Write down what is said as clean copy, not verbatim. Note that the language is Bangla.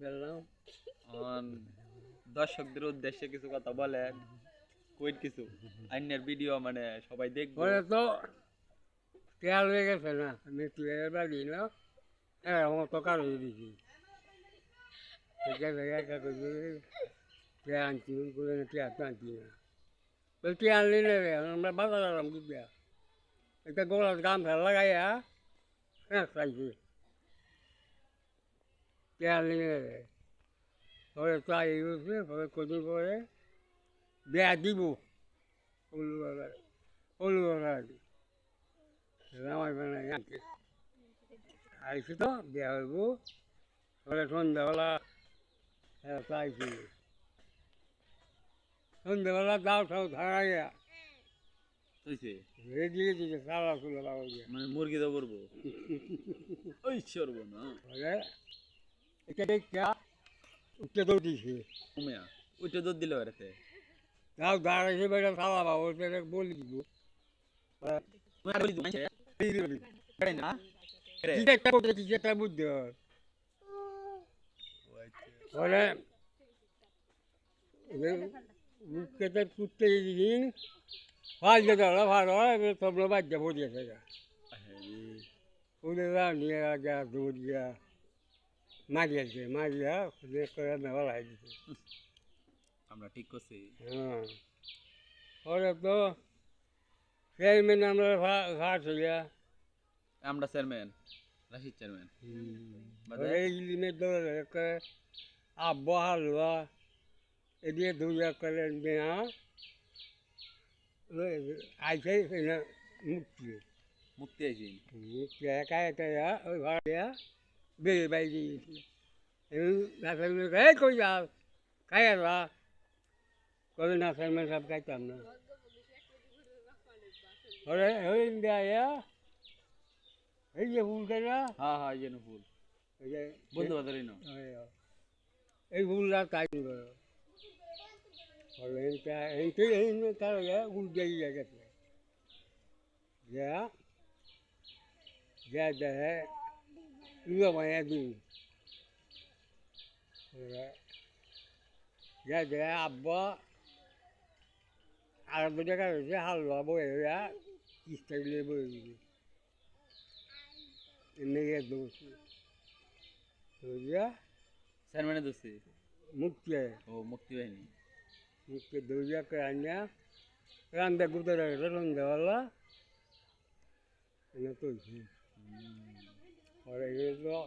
ফেললাম। দর্শকদের উদ্দেশ্যে কিছু কথা বলেন, কই কিছু আইনের ভিডিও মানে সবাই দেখবো। পরে তো তেল হয়ে গেছে না, আমি তেলের বাড়ি না আমার তো কারো দিয়েছি তেল আনছি করে তেল তো আনছি না তেল আনলি না রে আমরা বাজার আলাম কি দেয়া একটা গোলার গামছা লাগাইয়া হ্যাঁ খাইছি তেল আনলি না রে পরে তাই হচ্ছে পরে কদিন পরে বেয়া দিব অনুবাদ আমার মানে আনছি আইসি তো বেয়া হইব পরে সন্ধ্যাবেলা চাইছি সন্ধ্যাবেলা দাও সব ধারাইয়া হইছে রেডিয়ে দিচ্ছে সারা শুনে বাবা দিয়ে মানে মুরগি তো করবো ওই সরব না বলে এটা দেখা উঠতে দৌড়িয়েছে উমিয়া ওইটা দুধ দিলে বেড়াতে দাও দাঁড়াইছে বেটা সালা বাবা ওটা বলি দিব না চিকেটটা করতে চিকেটটা বুঝতে বলে মুখটা কুটতে দিন ফালতে দাঁড়া ভালো এবার সব বাচ্চা পড়িয়েছে ওদের নিয়ে যা দৌড় গিয়া মারিয়েছে মারিয়া করে নেওয়া লাগিয়েছে আমরা ঠিক করছি হ্যাঁ ওরা তো চেয়ারম্যান আমরা ঘাট হইয়া আমরা চেয়ারম্যান রাশিদ চেয়ারম্যান এই লিমের দৌড়ে আব্বা হালুয়া এদিকে দুর্গা করে নেয়া আইসে মুক্তি মুক্তি আইছি মুক্তি একা একা ওই ঘর দেয়া বেরিয়ে বাইরে গিয়েছি এই কই যাও খাই আসবা কবে না চেয়ারম্যান সব খাইতাম না ওরে ওই দেয়া এই যে ফুলটা না হ্যাঁ হ্যাঁ যেন ফুল এই যে বন্ধু বাজারই না এই ফুলটা তাই করো তার উল্টে গেছে যা যা দেখে ইয়ে বানিয়ে দিন যা দেখে আব্বা আর দেখা হয়েছে হালুয়া বয়ে স্টাইলে বয়ে দিবি এমনি দোষী চেয়ারম্যানে দোষী মুক্তি ও মুক্তি বাহিনী মুক্তি দৌড়িয়া করে আনিয়া রান্দা গুতে রাখে সন্ধ্যাবেলা এনে তুলছি আর এই তো